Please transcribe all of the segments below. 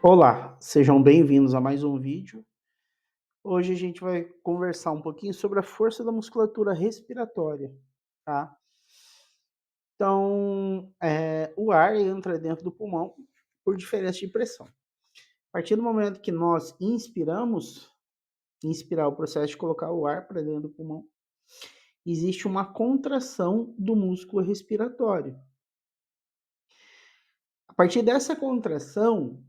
Olá, sejam bem-vindos a mais um vídeo. Hoje a gente vai conversar um pouquinho sobre a força da musculatura respiratória, tá? Então, o ar entra dentro do pulmão por diferença de pressão. A partir do momento que nós inspiramos, inspirar o processo de colocar o ar para dentro do pulmão, existe uma contração do músculo respiratório. A partir dessa contração,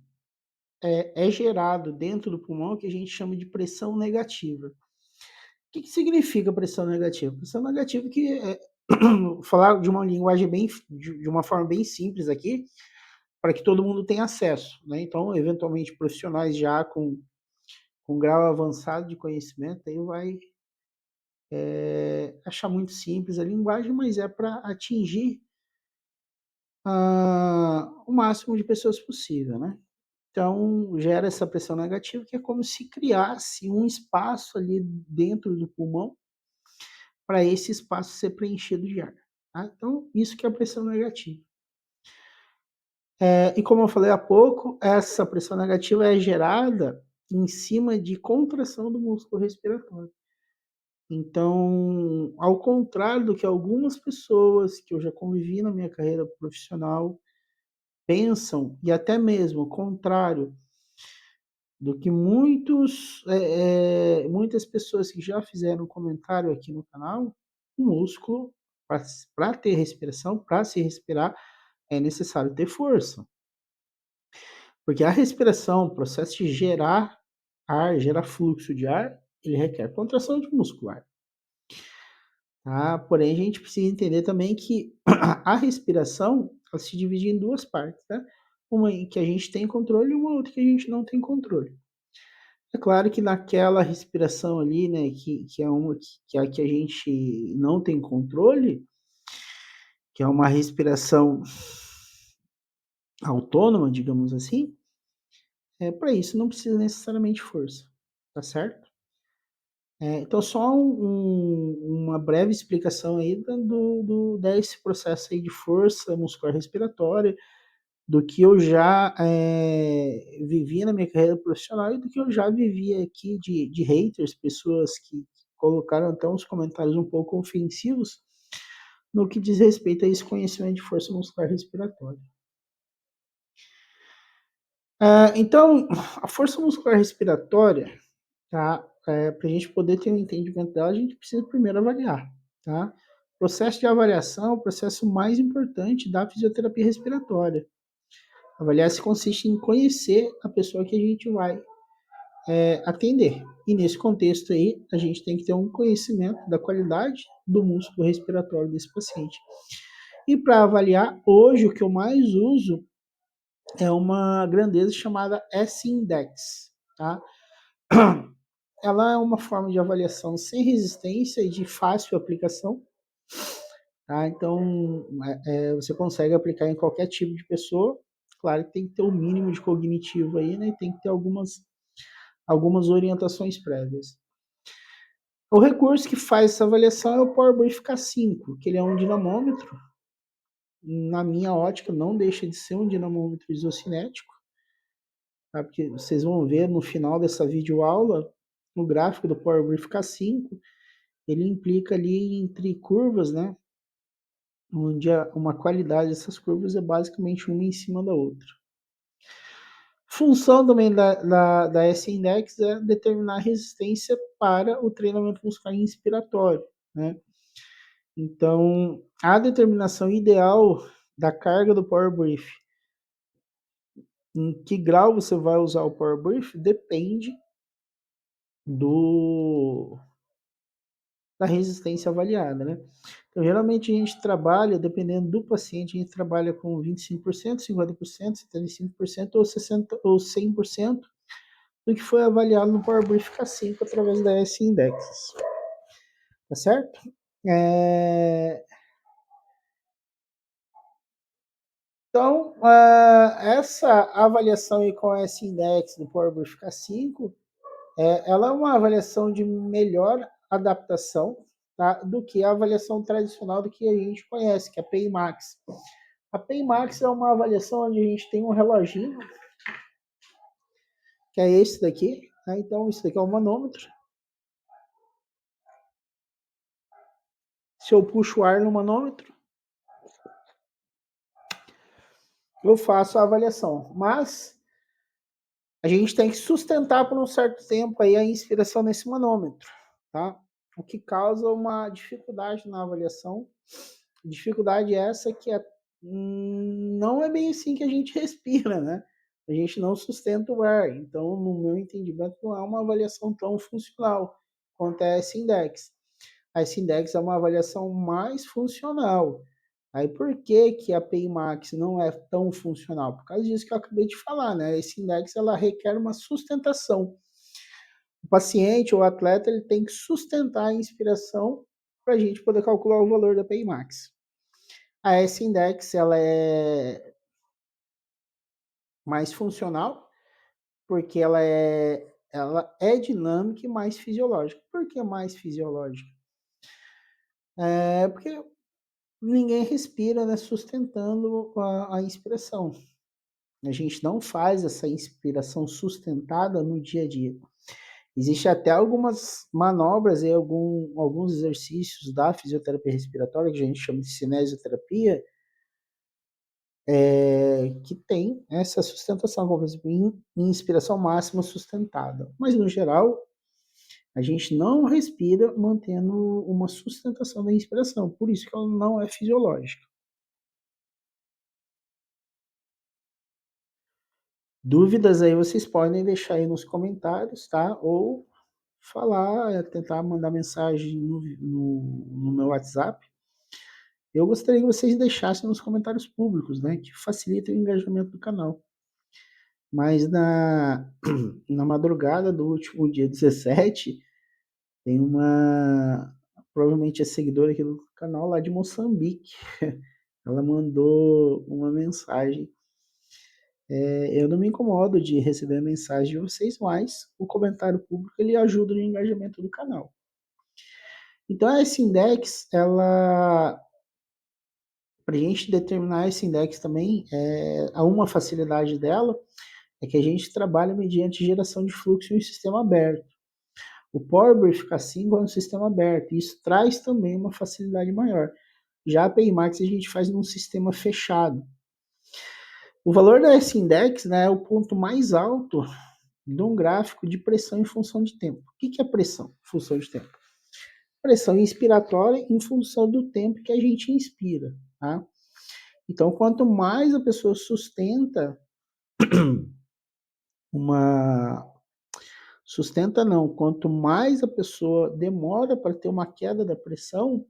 é gerado dentro do pulmão o que a gente chama de pressão negativa. O que significa pressão negativa? Pressão negativa que falar de uma linguagem de uma forma bem simples aqui, para que todo mundo tenha acesso, né? Então, eventualmente, profissionais já com grau avançado de conhecimento, aí vai achar muito simples a linguagem, mas é para atingir o máximo de pessoas possível, né? Então, gera essa pressão negativa, que é como se criasse um espaço ali dentro do pulmão para esse espaço ser preenchido de ar. Tá? Então, isso que é a pressão negativa. E como eu falei há pouco, essa pressão negativa é gerada em cima de contração do músculo respiratório. Então, ao contrário do que algumas pessoas que eu já convivi na minha carreira profissional pensam, e até mesmo o contrário do que muitas pessoas que já fizeram comentário aqui no canal, o músculo, para ter respiração, para se respirar, é necessário ter força. Porque a respiração, o processo de gerar ar, gerar fluxo de ar, ele requer contração de muscular. Tá? Porém, a gente precisa entender também que a respiração ela se divide em duas partes. Tá? Uma em que a gente tem controle e uma outra que a gente não tem controle. É claro que naquela respiração ali, né, que é uma que é a que a gente não tem controle, que é uma respiração autônoma, digamos assim, para isso não precisa necessariamente força, tá certo? Então só uma breve explicação aí desse processo aí de força muscular respiratória, do que eu já vivi na minha carreira profissional e do que eu já vivi aqui de haters, pessoas que colocaram até uns comentários um pouco ofensivos no que diz respeito a esse conhecimento de força muscular respiratória. Então, a força muscular respiratória, tá? Para a gente poder ter um entendimento dela, a gente precisa primeiro avaliar, tá? O processo de avaliação é o processo mais importante da fisioterapia respiratória. Avaliar se consiste em conhecer a pessoa que a gente vai atender. E nesse contexto aí, a gente tem que ter um conhecimento da qualidade do músculo respiratório desse paciente. E para avaliar, hoje o que eu mais uso é uma grandeza chamada S-Index, tá? Ela é uma forma de avaliação sem resistência e de fácil aplicação, tá? Então, você consegue aplicar em qualquer tipo de pessoa. Claro que tem que ter o mínimo de cognitivo aí, né? E tem que ter algumas orientações prévias. O recurso que faz essa avaliação é o PowerBrief K5, que ele é um dinamômetro. Na minha ótica, não deixa de ser um dinamômetro isocinético, tá? Porque vocês vão ver no final dessa videoaula, o gráfico do PowerBrief K5, ele implica ali entre curvas, né? Onde uma qualidade dessas curvas é basicamente uma em cima da outra. Função também da S-Index é determinar a resistência para o treinamento muscular inspiratório, né? Então, a determinação ideal da carga do Power Brief, em que grau você vai usar o Power Brief, depende da resistência avaliada, né? Então, geralmente a gente trabalha, dependendo do paciente, a gente trabalha com 25%, 50%, 75% ou 60% ou 100% do que foi avaliado no Power Brief K5 através da S-Index. Tá certo? Então, essa avaliação aí com S-Index do Power Brief K5, ela é uma avaliação de melhor adaptação, tá, do que a avaliação tradicional do que a gente conhece, que é a PI Max. A PI Max é uma avaliação onde a gente tem um reloginho, que é esse daqui, tá? Então, isso daqui é um manômetro. Se eu puxo o ar no manômetro, eu faço a avaliação. Mas a gente tem que sustentar por um certo tempo aí a inspiração nesse manômetro, tá? O que causa uma dificuldade na avaliação. Dificuldade essa que não é bem assim que a gente respira, né? A gente não sustenta o ar. Então, no meu entendimento, não é uma avaliação tão funcional quanto a S-Index. A S-Index é uma avaliação mais funcional. Aí por que, que a PI Max não é tão funcional? Por causa disso que eu acabei de falar, né? Esse index ela requer uma sustentação. O paciente ou o atleta ele tem que sustentar a inspiração para a gente poder calcular o valor da PI Max. A S-Index ela é mais funcional porque ela é dinâmica e mais fisiológica. Por que mais fisiológica? Porque ninguém respira, né, sustentando a inspiração. A gente não faz essa inspiração sustentada no dia a dia. Existe até algumas manobras e alguns exercícios da fisioterapia respiratória, que a gente chama de cinesioterapia, que tem essa sustentação, como por exemplo, em inspiração máxima sustentada. Mas, no geral, a gente não respira mantendo uma sustentação da inspiração, por isso que ela não é fisiológica. Dúvidas aí vocês podem deixar aí nos comentários, tá? Ou falar, tentar mandar mensagem no meu WhatsApp. Eu gostaria que vocês deixassem nos comentários públicos, né? Que facilita o engajamento do canal. Mas na madrugada do último dia 17, tem provavelmente é seguidora aqui do canal lá de Moçambique. Ela mandou uma mensagem. Eu não me incomodo de receber a mensagem de vocês, mas o comentário público ele ajuda no engajamento do canal. Então, esse index, para a gente determinar esse index também, uma facilidade dela é que a gente trabalha mediante geração de fluxo em um sistema aberto. O Power Brief K5 é um sistema aberto, e isso traz também uma facilidade maior. Já a PI Max a gente faz num sistema fechado. O valor da S-Index, né, é o ponto mais alto de um gráfico de pressão em função de tempo. O que é pressão em função de tempo? Pressão inspiratória em função do tempo que a gente inspira. Tá? Então, quanto mais a pessoa sustenta uma. Sustenta não, quanto mais a pessoa demora para ter uma queda da pressão,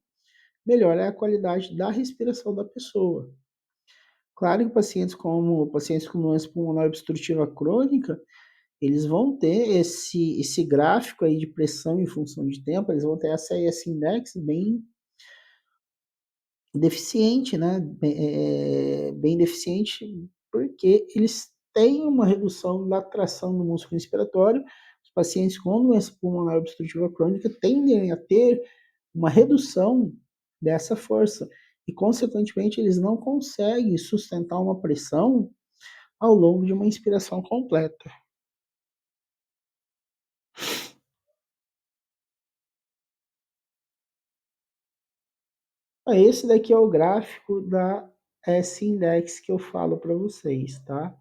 melhor é a qualidade da respiração da pessoa. Claro que pacientes com doença pulmonar obstrutiva crônica, eles vão ter esse gráfico aí de pressão em função de tempo, eles vão ter essa S-index bem deficiente, né? Bem deficiente, porque eles têm uma redução da tração do músculo respiratório. Os pacientes com doença pulmonar obstrutiva crônica tendem a ter uma redução dessa força e, consequentemente, eles não conseguem sustentar uma pressão ao longo de uma inspiração completa. Esse daqui é o gráfico da S-Index que eu falo para vocês, tá?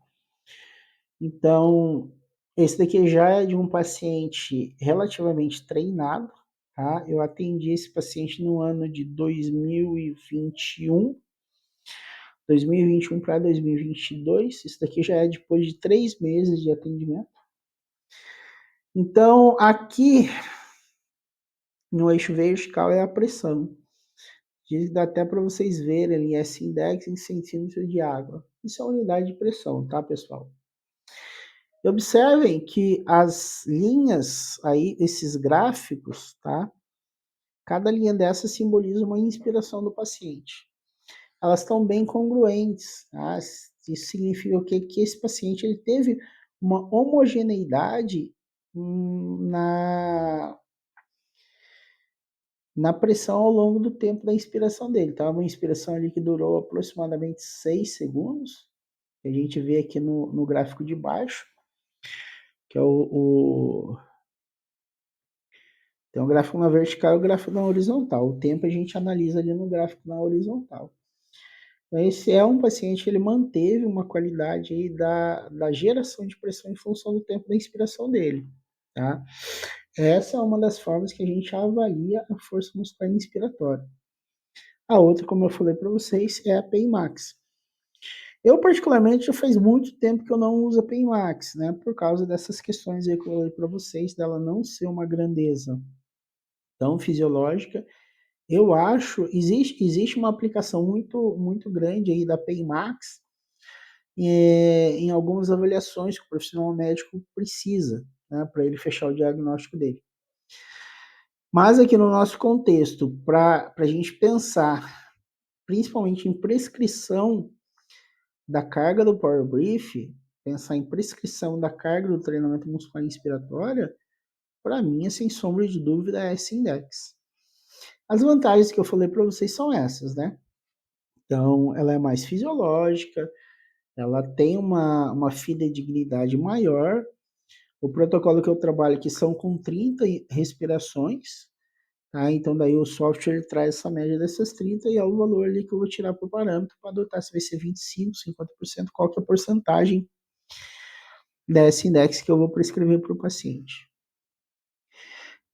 Então, esse daqui já é de um paciente relativamente treinado, tá? Eu atendi esse paciente no ano de 2021 para 2022. Isso daqui já é depois de 3 meses de atendimento. Então, aqui no eixo vertical é a pressão. Dá até para vocês verem ali S-index em centímetros de água. Isso é a unidade de pressão, tá, pessoal? E observem que as linhas aí, esses gráficos, tá? Cada linha dessa simboliza uma inspiração do paciente. Elas estão bem congruentes, tá? Isso significa o quê? Que esse paciente ele teve uma homogeneidade na na pressão ao longo do tempo da inspiração dele, tá? Uma inspiração ali que durou aproximadamente 6 segundos, que a gente vê aqui no gráfico de baixo, que é tem um gráfico na vertical e o gráfico na horizontal. O tempo a gente analisa ali no gráfico na horizontal. Então, esse é um paciente que ele manteve uma qualidade aí da geração de pressão em função do tempo da inspiração dele, tá? Essa é uma das formas que a gente avalia a força muscular inspiratória. A outra, como eu falei para vocês, é a PEIMAX. Eu, particularmente, já faz muito tempo que eu não uso a PEIMAX, né? Por causa dessas questões aí que eu falei para vocês, dela não ser uma grandeza tão fisiológica. Eu acho, existe uma aplicação muito grande aí da PEIMAX em algumas avaliações que o profissional médico precisa, né, para ele fechar o diagnóstico dele. Mas aqui no nosso contexto, para a gente pensar principalmente em prescrição da carga do Power Brief, pensar em prescrição da carga do treinamento muscular inspiratória, para mim, é, sem sombra de dúvida, é esse index. As vantagens que eu falei para vocês são essas, né? Então, ela é mais fisiológica, ela tem uma fidedignidade maior. O protocolo que eu trabalho aqui são com 30 respirações, tá? Então, daí o software ele traz essa média dessas 30 e é o valor ali que eu vou tirar por parâmetro para adotar se vai ser 25%, 50%, qual que é a porcentagem desse index que eu vou prescrever para o paciente.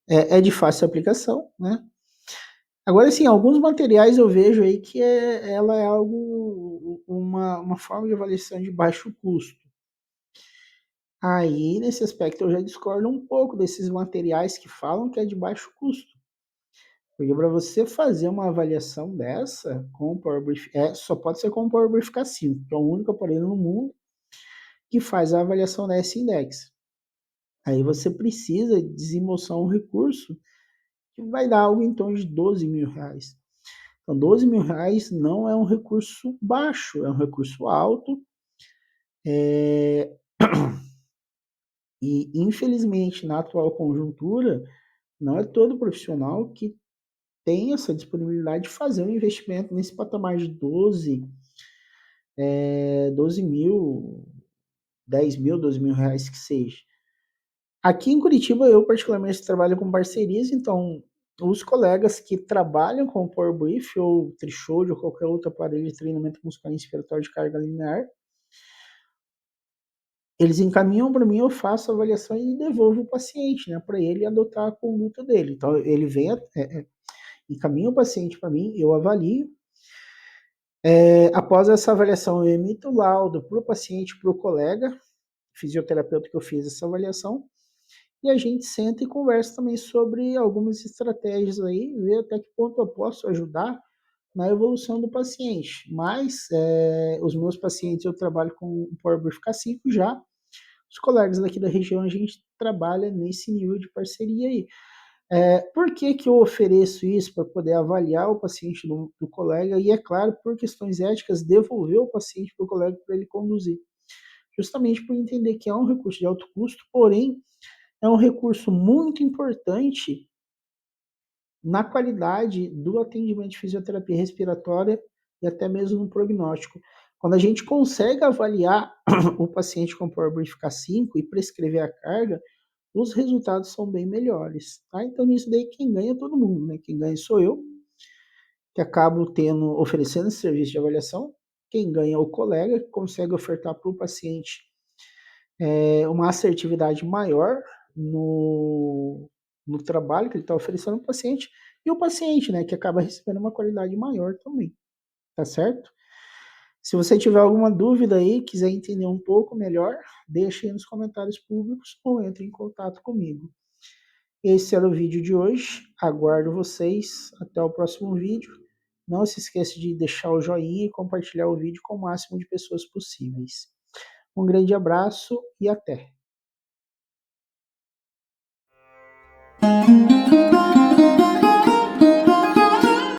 É de fácil aplicação, né? Agora, sim, alguns materiais eu vejo aí que ela é uma forma de avaliação de baixo custo. Aí, nesse aspecto, eu já discordo um pouco desses materiais que falam que é de baixo custo. Porque para você fazer uma avaliação dessa com o Power Brief, só pode ser com o Power Brief K5, que é o único aparelho no mundo que faz a avaliação da S-Index. Aí você precisa desembolsar um recurso que vai dar algo em torno de R$ 12.000. Então, R$ 12.000 não é um recurso baixo, é um recurso alto. E, infelizmente, na atual conjuntura, não é todo profissional que tem essa disponibilidade de fazer um investimento nesse patamar de 12 mil, 10 mil, R$ 12.000 que seja. Aqui em Curitiba, eu particularmente trabalho com parcerias, então os colegas que trabalham com o Power Brief ou Trichode ou qualquer outro aparelho de treinamento muscular inspiratório de carga linear, eles encaminham para mim, eu faço a avaliação e devolvo o paciente, né, para ele adotar a conduta dele. Então ele vem, encaminha o paciente para mim, eu avalio. Após essa avaliação, eu emito o laudo para o paciente, para o colega, fisioterapeuta que eu fiz essa avaliação, e a gente senta e conversa também sobre algumas estratégias aí, ver até que ponto eu posso ajudar na evolução do paciente. Mas os meus pacientes eu trabalho com o Power Brief K5 já, os colegas daqui da região a gente trabalha nesse nível de parceria aí. Por que eu ofereço isso? Para poder avaliar o paciente do colega e, é claro, por questões éticas, devolver o paciente para o colega para ele conduzir. Justamente por entender que é um recurso de alto custo, porém, é um recurso muito importante na qualidade do atendimento de fisioterapia respiratória e até mesmo no prognóstico. Quando a gente consegue avaliar o paciente com Power Brief K5 e prescrever a carga, os resultados são bem melhores. Tá? Então, nisso daí, quem ganha é todo mundo. Né? Quem ganha sou eu, que acabo oferecendo esse serviço de avaliação. Quem ganha é o colega, que consegue ofertar para o paciente uma assertividade maior no trabalho que ele está oferecendo para o paciente. E o paciente, né, que acaba recebendo uma qualidade maior também. Tá certo? Se você tiver alguma dúvida aí, quiser entender um pouco melhor, deixe aí nos comentários públicos ou entre em contato comigo. Esse era o vídeo de hoje. Aguardo vocês. Até o próximo vídeo. Não se esqueça de deixar o joinha e compartilhar o vídeo com o máximo de pessoas possíveis. Um grande abraço e até!